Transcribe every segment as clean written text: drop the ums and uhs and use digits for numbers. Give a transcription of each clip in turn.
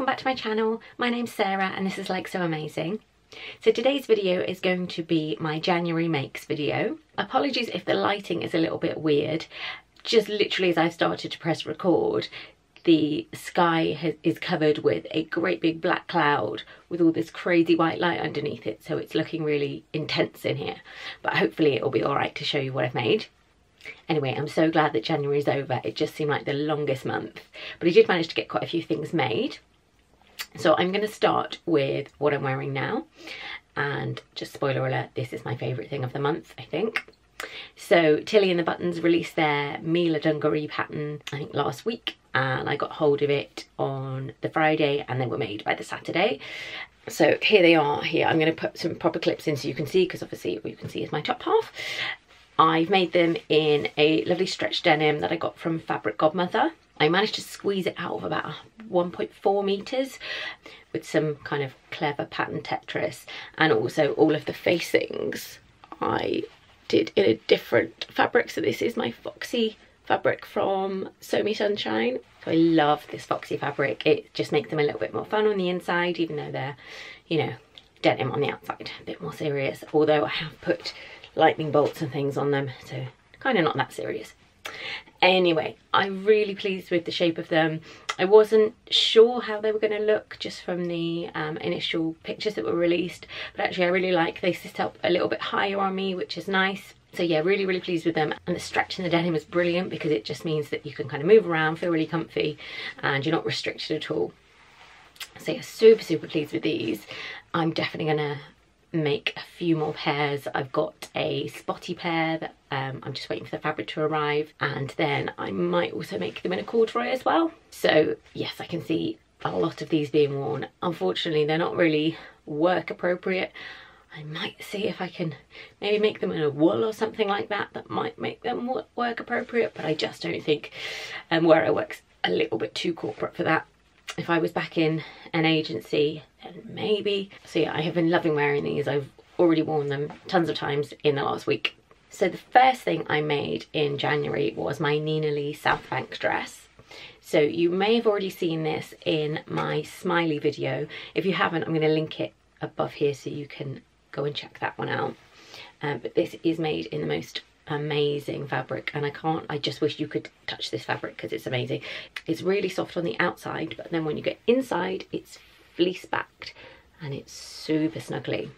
welcome back to my channel. My name's Sarah and this is Like So Amazing. So today's video is going to be my January makes video. Apologies if the lighting is a little bit weird. Just literally as I started to press record, the sky is covered with a great big black cloud with all this crazy white light underneath it, so it's looking really intense in here. But hopefully it'll be alright to show you what I've made. Anyway, I'm so glad that January's over. It just seemed like the longest month. But I did manage to get quite a few things made. So I'm going to start with what I'm wearing now. And just spoiler alert, this is my favourite thing of the month, I think. So Tilly and the Buttons released their Mila dungaree pattern, I think last week. And I got hold of it on the Friday and they were made by the Saturday. So here they are here. I'm going to put some proper clips in so you can see, because obviously all you can see is my top half. I've made them in a lovely stretch denim that I got from Fabric Godmother. I managed to squeeze it out of about 1.4 meters with some kind of clever pattern Tetris, and also all of the facings I did in a different fabric. So this is my Foxy fabric from Sew Me Sunshine. So I love this Foxy fabric. It just makes them a little bit more fun on the inside, even though they're, you know, denim on the outside, a bit more serious. Although I have put lightning bolts and things on them, so kind of not that serious. Anyway, I'm really pleased with the shape of them. I wasn't sure how they were going to look just from the initial pictures that were released, but actually I really like they sit up a little bit higher on me, which is nice. So yeah, really pleased with them. And the stretch in the denim is brilliant because it just means that you can kind of move around, feel really comfy, and you're not restricted at all. So yeah, super pleased with these. I'm definitely gonna make a few more pairs. I've got a spotty pair that I'm just waiting for the fabric to arrive, and then I might also make them in a corduroy as well. So yes, I can see a lot of these being worn. Unfortunately, they're not really work appropriate. I might see if I can maybe make them in a wool or something like that. That might make them work appropriate, but I just don't think where I work's a little bit too corporate for that. If I was back in an agency, then maybe. So yeah, I have been loving wearing these. I've already worn them tons of times in the last week. So the first thing I made in January was my Nina Lee Southbank dress. So you may have already seen this in my Smiley video. If you haven't, I'm going to link it above here so you can go and check that one out. But this is made in the most amazing fabric, and I just wish you could touch this fabric because it's amazing. It's really soft on the outside, but then when you get inside it's fleece backed and it's super snuggly.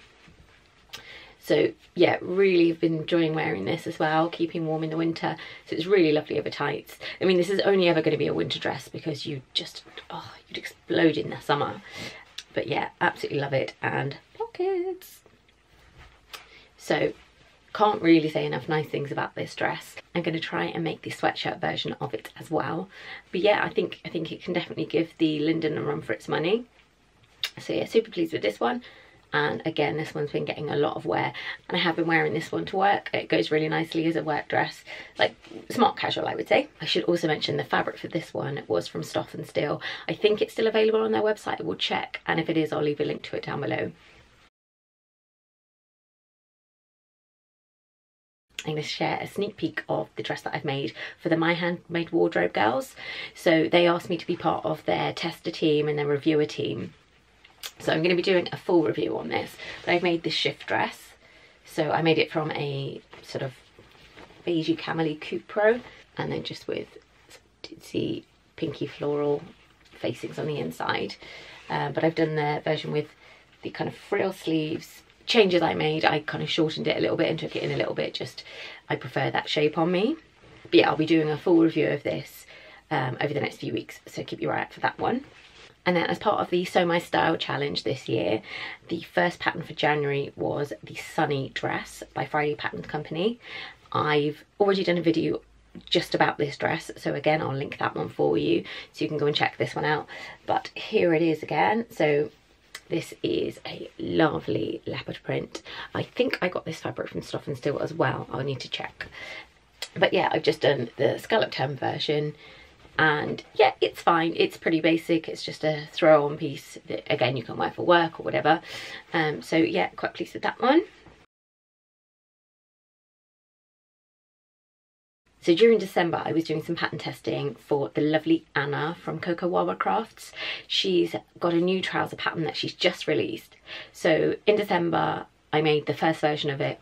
So yeah, really have been enjoying wearing this as well, keeping warm in the winter. So it's really lovely over tights. I mean, this is only ever going to be a winter dress because you just, oh, you'd explode in the summer. But yeah, absolutely love it. And pockets. So can't really say enough nice things about this dress. I'm going to try and make the sweatshirt version of it as well. But yeah, I think it can definitely give the linden a run for its money. So yeah, super pleased with this one. And again, this one's been getting a lot of wear, and I have been wearing this one to work. It goes really nicely as a work dress, like smart casual, I would say. I should also mention the fabric for this one was from Stoff and Steel. I think it's still available on their website. I will check, and if it is, I'll leave a link to it down below. I'm going to share a sneak peek of the dress that I've made for the My Handmade Wardrobe girls. So they asked me to be part of their tester team and their reviewer team. So I'm going to be doing a full review on this, but I've made this shift dress. So I made it from a sort of beigey camely coupe pro, and then just with ditzy pinky floral facings on the inside. But I've done the version with the kind of frill sleeves. Changes I made, I kind of shortened it a little bit and took it in a little bit, just I prefer that shape on me. But yeah, I'll be doing a full review of this over the next few weeks, so keep your eye out for that one. And then as part of the Sew My Style challenge this year, the first pattern for January was the Sunny dress by Friday Patterns Company. I've already done a video just about this dress, so again I'll link that one for you so you can go and check this one out. But here it is again. So this is a lovely leopard print. I think I got this fabric from Stoff and Steel as well. I'll need to check. But yeah, I've just done the scalloped hem version. And yeah, it's fine. It's pretty basic. It's just a throw-on piece that, again, you can wear for work or whatever. So yeah, quite pleased with that one. So during December, I was doing some pattern testing for the lovely Anna from CocoWawa Crafts. She's got a new trouser pattern that she's just released. So in December, I made the first version of it,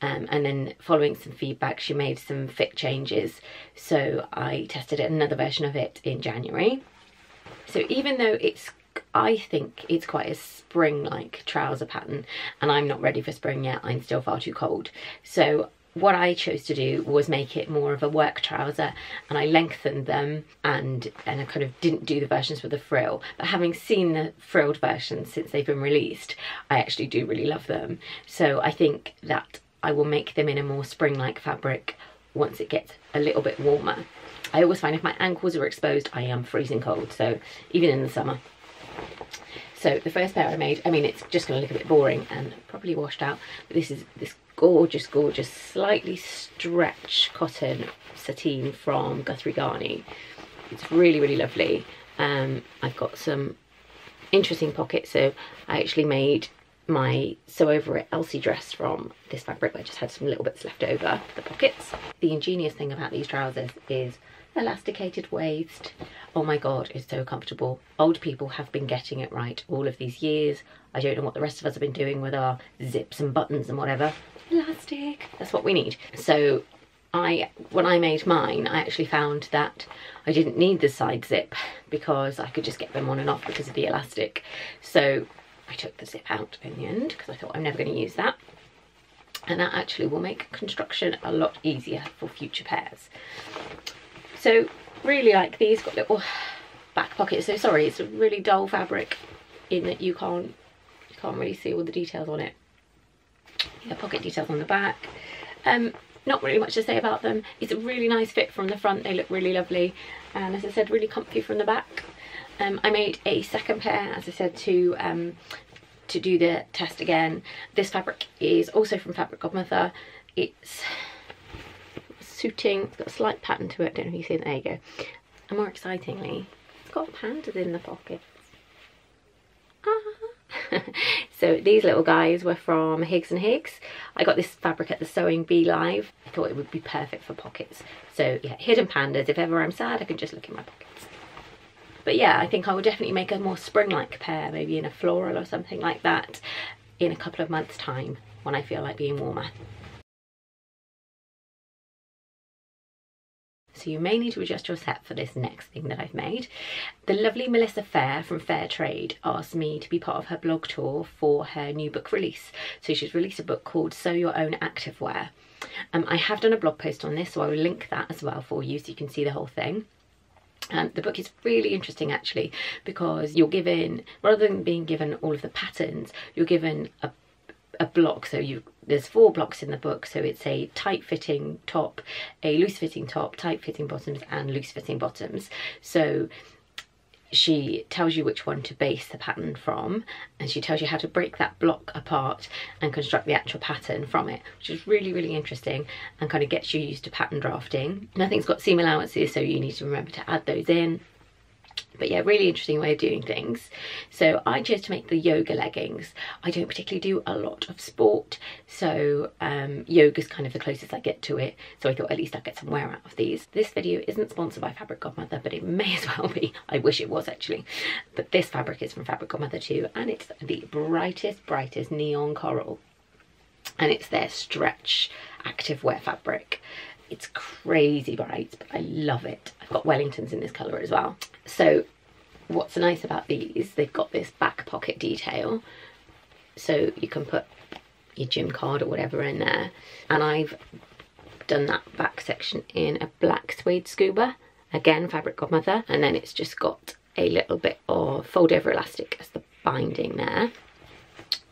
and then following some feedback, she made some fit changes. So I tested another version of it in January. So even though I think it's quite a spring-like trouser pattern, and I'm not ready for spring yet, I'm still far too cold. So what I chose to do was make it more of a work trouser, and I lengthened them, and I kind of didn't do the versions with the frill. But having seen the frilled versions since they've been released, I actually do really love them. So I think that I will make them in a more spring-like fabric once it gets a little bit warmer. I always find if my ankles are exposed, I am freezing cold, so even in the summer. So the first pair I made, I mean, it's just going to look a bit boring and probably washed out, but this is this gorgeous, gorgeous, slightly stretch cotton sateen from Guthrie Ghani. It's really, really lovely. I've got some interesting pockets, so I actually made my Sew Over It Elsie dress from this fabric. I just had some little bits left over for the pockets. The ingenious thing about these trousers is elasticated waist. Oh my god, it's so comfortable. Old people have been getting it right all of these years. I don't know what the rest of us have been doing with our zips and buttons and whatever. Elastic, that's what we need. So when I made mine, I actually found that I didn't need the side zip because I could just get them on and off because of the elastic. So I took the zip out in the end because I thought I'm never going to use that. And that actually will make construction a lot easier for future pairs. So really like these, got little back pockets. So sorry, it's a really dull fabric in that you can't really see all the details on it. Yeah, pocket details on the back. Not really much to say about them. It's a really nice fit from the front. They look really lovely, and as I said, really comfy from the back. I made a second pair, as I said, to do the test again. This fabric is also from Fabric Godmother. It's suiting, it's got a slight pattern to it, don't know if you see it, there you go. And more excitingly, it's got pandas in the pockets. So these little guys were from Higgs and Higgs. I got this fabric at the Sewing Bee Live. I thought it would be perfect for pockets. So yeah, hidden pandas. If ever I'm sad, I can just look in my pockets. But yeah, I think I will definitely make a more spring-like pair, maybe in a floral or something like that, in a couple of months' time when I feel like being warmer. So you may need to adjust your set for this next thing that I've made. The lovely Melissa Fehr from Fehr Trade asked me to be part of her blog tour for her new book release. So she's released a book called Sew Your Own Activewear. I have done a blog post on this, so I will link that as well for you so you can see the whole thing. The book is really interesting actually, because you're given, rather than being given all of the patterns, you're given a block. So there's 4 blocks in the book. So it's a tight fitting top, a loose fitting top, tight fitting bottoms and loose fitting bottoms. So she tells you which one to base the pattern from, and she tells you how to break that block apart and construct the actual pattern from it, which is really, really interesting and kind of gets you used to pattern drafting. Nothing's got seam allowances, so you need to remember to add those in. But yeah, really interesting way of doing things. So I chose to make the yoga leggings. I don't particularly do a lot of sport, so yoga's kind of the closest I get to it. So I thought at least I'd get some wear out of these. This video isn't sponsored by Fabric Godmother, but it may as well be. I wish it was actually. But this fabric is from Fabric Godmother too, and it's the brightest, brightest neon coral. And it's their stretch activewear fabric. It's crazy bright, but I love it. I've got Wellingtons in this colour as well. So what's nice about these, they've got this back pocket detail. So you can put your gym card or whatever in there. And I've done that back section in a black suede scuba. Again, Fabric Godmother. And then it's just got a little bit of fold over elastic as the binding there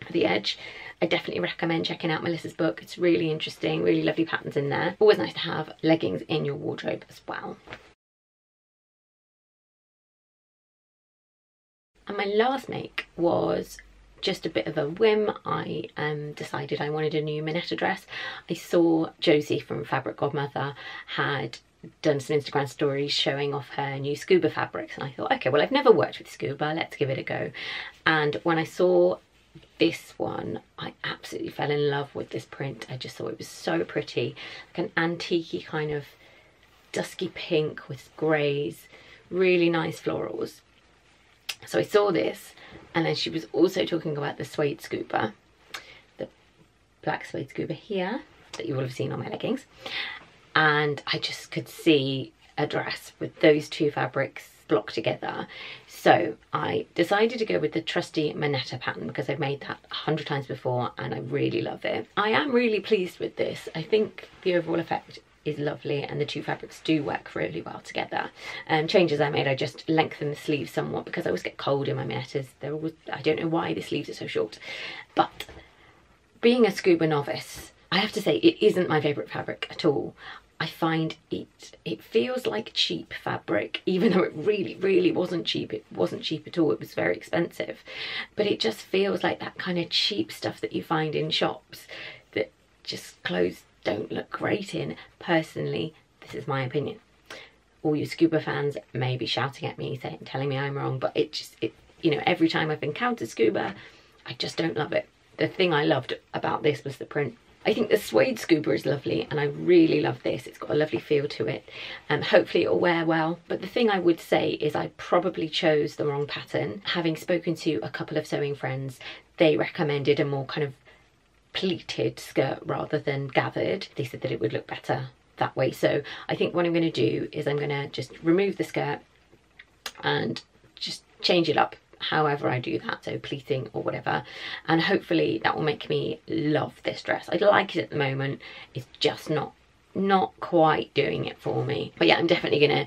for the edge. I definitely recommend checking out Melissa's book. It's really interesting, really lovely patterns in there. Always nice to have leggings in your wardrobe as well. And my last make was just a bit of a whim. I decided I wanted a new Moneta dress. I saw Josie from Fabric Godmother had done some Instagram stories showing off her new scuba fabrics, and I thought, okay, well, I've never worked with scuba, let's give it a go. And when I saw this one, I absolutely fell in love with this print. I just thought it was so pretty, like an antique-y kind of dusky pink with greys, really nice florals. So I saw this, and then she was also talking about the suede scuba, the black suede scuba here that you will have seen on my leggings, and I just could see a dress with those two fabrics blocked together. So I decided to go with the trusty Moneta pattern because I've made that 100 times before and I really love it. I am really pleased with this. I think the overall effect is lovely and the two fabrics do work really well together. Changes I made, I just lengthened the sleeves somewhat because I always get cold in my Monetas. They're always, I don't know why the sleeves are so short. But being a scuba novice, I have to say it isn't my favourite fabric at all. I find it feels like cheap fabric, even though it really wasn't cheap. It wasn't cheap at all, it was very expensive. But it just feels like that kind of cheap stuff that you find in shops that just clothes don't look great in. Personally, this is my opinion. All you scuba fans may be shouting at me, telling me I'm wrong, but it you know, every time I've encountered scuba, I just don't love it. The thing I loved about this was the print. I think the suede scuba is lovely and I really love this. It's got a lovely feel to it. Hopefully it'll wear well. But the thing I would say is I probably chose the wrong pattern. Having spoken to a couple of sewing friends, they recommended a more kind of pleated skirt rather than gathered. They said that it would look better that way. So I think what I'm going to do is I'm going to just remove the skirt and just change it up however I do that, so pleating or whatever, and hopefully that will make me love this dress. I like it at the moment, it's just not quite doing it for me. But yeah, I'm definitely gonna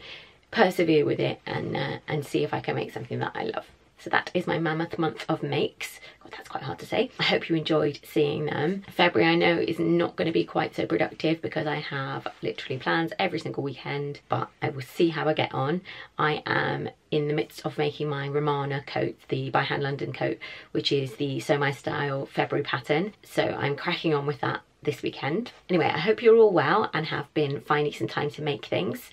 persevere with it and see if I can make something that I love. So that is my mammoth month of makes. God, that's quite hard to say. I hope you enjoyed seeing them. February I know is not going to be quite so productive because I have literally plans every single weekend, but I will see how I get on. I am in the midst of making my Romana coat, the By Hand London coat, which is the Sew My Style February pattern. So I'm cracking on with that this weekend. Anyway, I hope you're all well and have been finding some time to make things,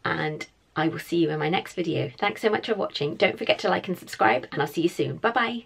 and I will see you in my next video. Thanks so much for watching. Don't forget to like and subscribe, and I'll see you soon. Bye bye.